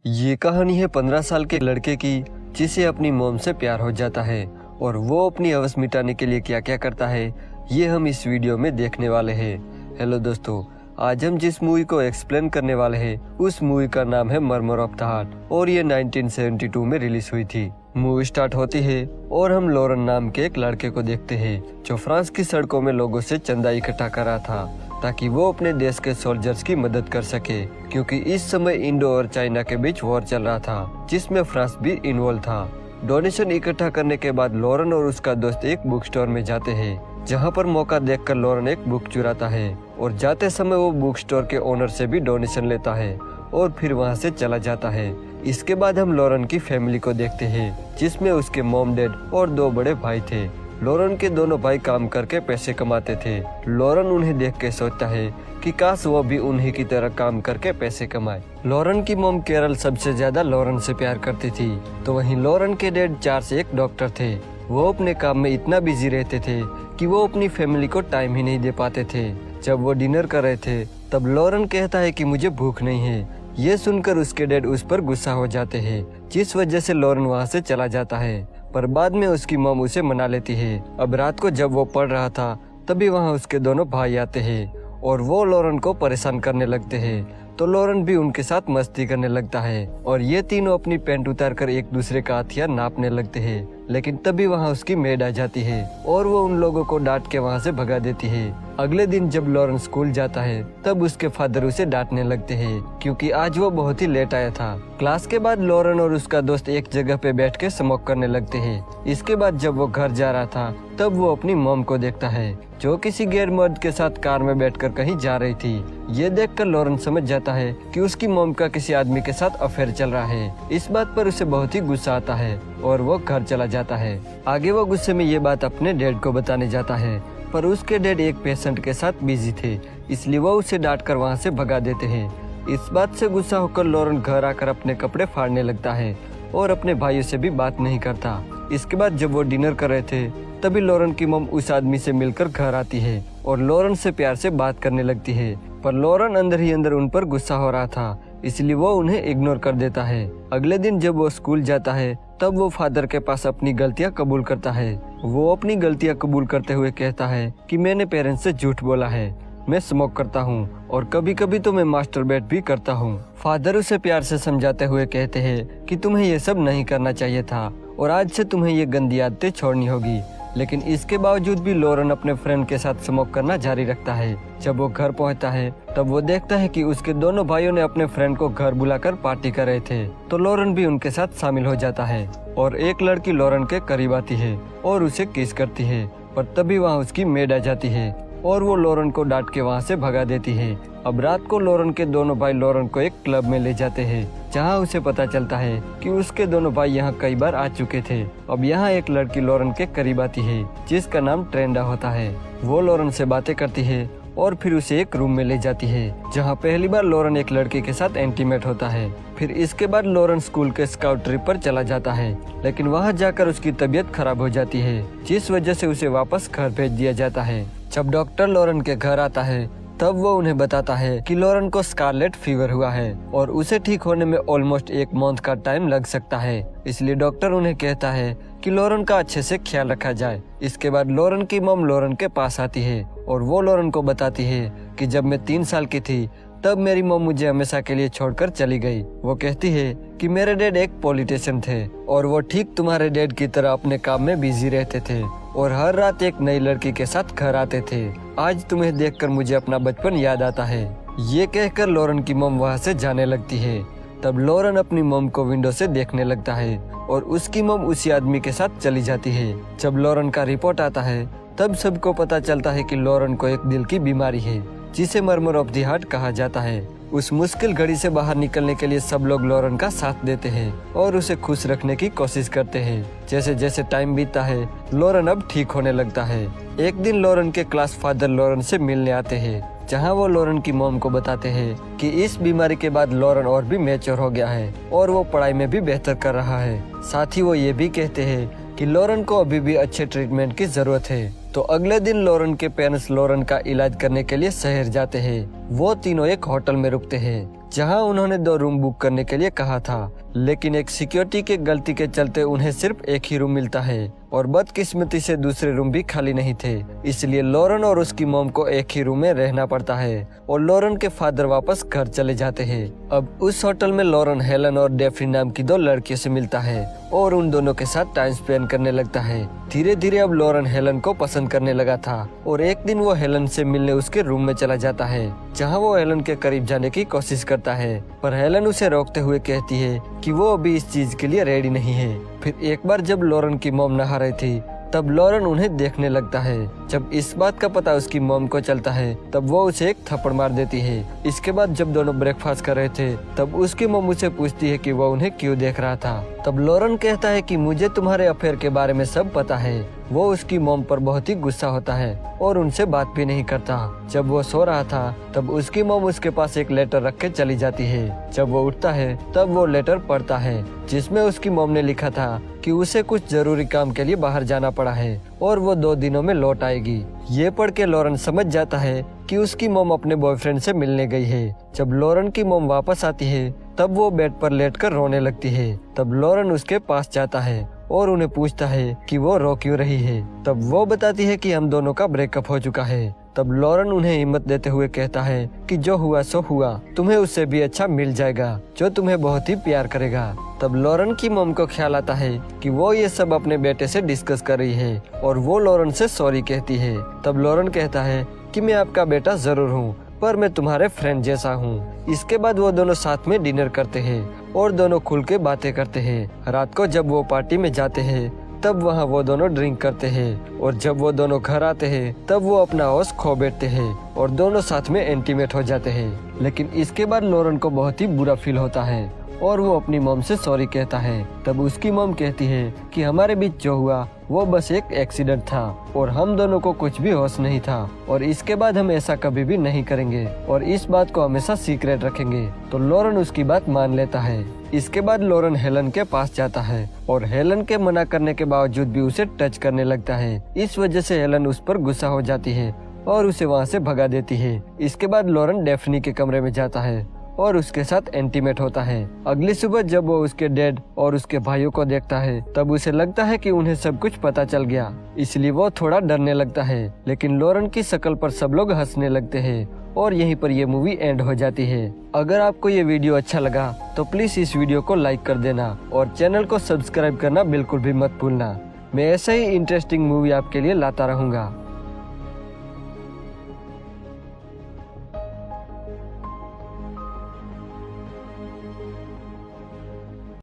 ये कहानी है 15 साल के लड़के की जिसे अपनी मॉम से प्यार हो जाता है और वो अपनी हवस मिटाने के लिए क्या क्या करता है ये हम इस वीडियो में देखने वाले हैं। हेलो दोस्तों, आज हम जिस मूवी को एक्सप्लेन करने वाले हैं उस मूवी का नाम है मर्मर ऑफ द हार्ट और ये 1972 में रिलीज हुई थी। मूवी स्टार्ट होती है और हम लॉरेन नाम के एक लड़के को देखते हैं जो फ्रांस की सड़कों में लोगों से चंदा इकट्ठा कर रहा था ताकि वो अपने देश के सोल्जर्स की मदद कर सके, क्योंकि इस समय इंडो और चाइना के बीच वॉर चल रहा था जिसमें फ्रांस भी इन्वॉल्व था। डोनेशन इकट्ठा करने के बाद लॉरेन और उसका दोस्त एक बुक स्टोर में जाते हैं जहां पर मौका देखकर लॉरेन एक बुक चुराता है और जाते समय वो बुक स्टोर के ओनर से भी डोनेशन लेता है और फिर वहां से चला जाता है। इसके बाद हम लॉरेन की फैमिली को देखते हैं जिसमें उसके मॉम डैड और दो बड़े भाई थे। लॉरेन के दोनों भाई काम करके पैसे कमाते थे। लॉरेन उन्हें देख के सोचता है कि काश वो भी उन्हीं की तरह काम करके पैसे कमाए। लॉरेन की मॉम कैरल सबसे ज्यादा लॉरेन से प्यार करती थी, तो वहीं लॉरेन के डैड चार्ल्स एक डॉक्टर थे। वो अपने काम में इतना बिजी रहते थे कि वो अपनी फैमिली को टाइम ही नहीं दे पाते थे। जब वो डिनर कर रहे थे तब लॉरेन कहता है कि मुझे भूख नहीं है। ये सुनकर उसके डैड उस पर गुस्सा हो जाते हैं, जिस वजह से लॉरेन वहाँ से चला जाता है, पर बाद में उसकी मॉम उसे मना लेती है। अब रात को जब वो पढ़ रहा था तभी वहाँ उसके दोनों भाई आते हैं और वो लॉरेन को परेशान करने लगते हैं, तो लॉरेन भी उनके साथ मस्ती करने लगता है और ये तीनों अपनी पैंट उतार कर एक दूसरे का हथियार नापने लगते हैं। लेकिन तभी वहाँ उसकी मेड आ जाती है और वो उन लोगों को डांट के वहाँ से भगा देती है। अगले दिन जब लॉरेन स्कूल जाता है तब उसके फादर उसे डांटने लगते हैं क्योंकि आज वो बहुत ही लेट आया था। क्लास के बाद लॉरेन और उसका दोस्त एक जगह पे बैठ के स्मोक करने लगते हैं। इसके बाद जब वो घर जा रहा था तब वो अपनी मॉम को देखता है जो किसी गैर मर्द के साथ कार में बैठकर कहीं जा रही थी। ये देखकर लॉरेन समझ जाता है कि उसकी मॉम का किसी आदमी के साथ अफेयर चल रहा है। इस बात पर उसे बहुत ही गुस्सा आता है और वो घर चला जाता है। आगे वो गुस्से में ये बात अपने डैड को बताने जाता है, पर उसके डैड एक पेशेंट के साथ बिजी थे, इसलिए वो उसे डांट कर वहाँ से भगा देते हैं। इस बात से गुस्सा होकर लॉरेन घर आकर अपने कपड़े फाड़ने लगता है और अपने भाइयों से भी बात नहीं करता। इसके बाद जब वो डिनर कर रहे थे तभी लॉरेन की मॉम उस आदमी से मिलकर घर आती है और लॉरेन से प्यार से बात करने लगती है, पर लॉरेन अंदर ही अंदर उन पर गुस्सा हो रहा था, इसलिए वो उन्हें इग्नोर कर देता है। अगले दिन जब वो स्कूल जाता है तब वो फादर के पास अपनी गलतियां कबूल करता है। वो अपनी गलतियां कबूल करते हुए कहता है कि मैंने पेरेंट्स से झूठ बोला है, मैं स्मोक करता हूँ और कभी कभी तो मैं मास्टरबेट भी करता हूँ। फादर उसे प्यार से समझाते हुए कहते हैं कि तुम्हें ये सब नहीं करना चाहिए था और आज से तुम्हें ये गंदी आदतें छोड़नी होगी। लेकिन इसके बावजूद भी लॉरेन अपने फ्रेंड के साथ स्मोक करना जारी रखता है। जब वो घर पहुंचता है तब वो देखता है कि उसके दोनों भाइयों ने अपने फ्रेंड को घर बुलाकर पार्टी कर रहे थे, तो लॉरेन भी उनके साथ शामिल हो जाता है और एक लड़की लॉरेन के करीब आती है और उसे किस करती है, पर तभी वहाँ उसकी मेड आ जाती है और वो लॉरेन को डांट के वहाँ से भगा देती है। अब रात को लॉरेन के दोनों भाई लॉरेन को एक क्लब में ले जाते हैं जहाँ उसे पता चलता है कि उसके दोनों भाई यहाँ कई बार आ चुके थे। अब यहाँ एक लड़की लॉरेन के करीब आती है जिसका नाम ट्रेंडा होता है। वो लॉरेन से बातें करती है और फिर उसे एक रूम में ले जाती है जहाँ पहली बार लॉरेन एक लड़के के साथ इंटीमेट होता है। फिर इसके बाद लॉरेन स्कूल के स्काउट ट्रिप पर चला जाता है, लेकिन वहाँ जाकर उसकी तबीयत खराब हो जाती है जिस वजह से उसे वापस घर भेज दिया जाता है। जब डॉक्टर लॉरेन के घर आता है तब वो उन्हें बताता है कि लॉरेन को स्कारलेट फीवर हुआ है और उसे ठीक होने में ऑलमोस्ट एक मंथ का टाइम लग सकता है, इसलिए डॉक्टर उन्हें कहता है कि लॉरेन का अच्छे से ख्याल रखा जाए। इसके बाद लॉरेन की मॉम लॉरेन के पास आती है और वो लॉरेन को बताती है कि जब मैं 3 साल की थी तब मेरी मॉम मुझे हमेशा के लिए छोड़कर चली गई। वो कहती है कि मेरे डैड एक पॉलिटिशियन थे और वो ठीक तुम्हारे डैड की तरह अपने काम में बिजी रहते थे और हर रात एक नई लड़की के साथ घर आते थे। आज तुम्हें देखकर मुझे अपना बचपन याद आता है। ये कहकर लॉरेन की मॉम वहाँ से जाने लगती है। तब लॉरेन अपनी मॉम को विंडो से देखने लगता है और उसकी मॉम उसी आदमी के साथ चली जाती है। जब लॉरेन का रिपोर्ट आता है तब सबको पता चलता है कि लॉरेन को एक दिल की बीमारी है जिसे मर्मर ऑफ द हार्ट कहा जाता है। उस मुश्किल घड़ी से बाहर निकलने के लिए सब लोग लॉरेन का साथ देते हैं और उसे खुश रखने की कोशिश करते हैं। जैसे जैसे टाइम बीतता है लॉरेन अब ठीक होने लगता है। एक दिन लॉरेन के क्लास फादर लॉरेन से मिलने आते हैं जहां वो लॉरेन की मॉम को बताते हैं कि इस बीमारी के बाद लॉरेन और भी मैच्योर हो गया है और वो पढ़ाई में भी बेहतर कर रहा है। साथ ही वो ये भी कहते हैं कि लॉरेन को अभी भी अच्छे ट्रीटमेंट की जरूरत है। तो अगले दिन लॉरेन के पेरेंट्स लॉरेन का इलाज करने के लिए शहर जाते हैं। वो तीनों एक होटल में रुकते हैं जहां उन्होंने 2 रूम बुक करने के लिए कहा था, लेकिन एक सिक्योरिटी के गलती के चलते उन्हें सिर्फ एक ही रूम मिलता है और बदकिस्मती से दूसरे रूम भी खाली नहीं थे। इसलिए लॉरेन और उसकी मॉम को एक ही रूम में रहना पड़ता है और लॉरेन के फादर वापस घर चले जाते हैं। अब उस होटल में लॉरेन हेलन और डेफ्नी नाम की 2 लड़कियों से मिलता है और उन दोनों के साथ टाइम स्पेंड करने लगता है। धीरे धीरे अब लॉरेन हेलन को पसंद करने लगा था और एक दिन वो हेलन से मिलने उसके रूम में चला जाता है, जहाँ वो हेलन के करीब जाने की कोशिश करता है, पर हेलन उसे रोकते हुए कहती है कि वो अभी इस चीज के लिए रेडी नहीं है। फिर एक बार जब लॉरेन की मॉम नहा रही थी, तब लॉरेन उन्हें देखने लगता है। जब इस बात का पता उसकी मॉम को चलता है, तब वो उसे एक थप्पड़ मार देती है। इसके बाद जब दोनों ब्रेकफास्ट कर रहे थे, तब उसकी मॉम उसे पूछती है कि वो उन्हें क्यों देख रहा था। तब लॉरेन कहता है कि मुझे तुम्हारे अफेयर के बारे में सब पता है। वो उसकी मॉम पर बहुत ही गुस्सा होता है और उनसे बात भी नहीं करता। जब वो सो रहा था, तब उसकी मॉम उसके पास एक लेटर रख के चली जाती है। जब वो उठता है, तब वो लेटर पढ़ता है, जिसमें उसकी मॉम ने लिखा था कि उसे कुछ जरूरी काम के लिए बाहर जाना पड़ा है और वो 2 दिनों में लौट आएगी। ये पढ़ के लॉरेन समझ जाता है कि उसकी मॉम अपने बॉयफ्रेंड से मिलने गई है। जब लॉरेन की मॉम वापस आती है, तब वो बेड पर लेटकर रोने लगती है। तब लॉरेन उसके पास जाता है और उन्हें पूछता है कि वो रो क्यों रही है। तब वो बताती है कि हम दोनों का ब्रेकअप हो चुका है। तब लॉरेन उन्हें हिम्मत देते हुए कहता है कि जो हुआ सो हुआ, तुम्हें उससे भी अच्छा मिल जाएगा जो तुम्हें बहुत ही प्यार करेगा। तब लॉरेन की मॉम को ख्याल आता है कि वो ये सब अपने बेटे से डिस्कस कर रही है और वो लॉरेन से सॉरी कहती है। तब लॉरेन कहता है कि मैं आपका बेटा जरूर हूँ, पर मैं तुम्हारे फ्रेंड जैसा हूँ। इसके बाद वो दोनों साथ में डिनर करते हैं और दोनों खुल के बातें करते हैं। रात को जब वो पार्टी में जाते हैं, तब वहाँ वो दोनों ड्रिंक करते हैं और जब वो दोनों घर आते हैं, तब वो अपना होश खो बैठते हैं और दोनों साथ में इंटीमेट हो जाते हैं। लेकिन इसके बाद लॉरेन को बहुत ही बुरा फील होता है और वो अपनी मॉम से सॉरी कहता है। तब उसकी मॉम कहती है कि हमारे बीच जो हुआ वो बस एक एक्सीडेंट था और हम दोनों को कुछ भी होश नहीं था और इसके बाद हम ऐसा कभी भी नहीं करेंगे और इस बात को हमेशा सीक्रेट रखेंगे। तो लॉरेन उसकी बात मान लेता है। इसके बाद लॉरेन हेलन के पास जाता है और हेलन के मना करने के बावजूद भी उसे टच करने लगता है। इस वजह से हेलन उस पर गुस्सा हो जाती है और उसे वहाँ से भगा देती है। इसके बाद लॉरेन डेफ्नी के कमरे में जाता है और उसके साथ इंटीमेट होता है। अगली सुबह जब वो उसके डैड और उसके भाइयों को देखता है, तब उसे लगता है कि उन्हें सब कुछ पता चल गया, इसलिए वो थोड़ा डरने लगता है। लेकिन लॉरेन की शक्ल पर सब लोग हंसने लगते हैं और यहीं पर ये मूवी एंड हो जाती है। अगर आपको ये वीडियो अच्छा लगा तो प्लीज इस वीडियो को लाइक कर देना और चैनल को सब्सक्राइब करना बिल्कुल भी मत भूलना। मैं ऐसे ही इंटरेस्टिंग मूवी आपके लिए लाता रहूंगा।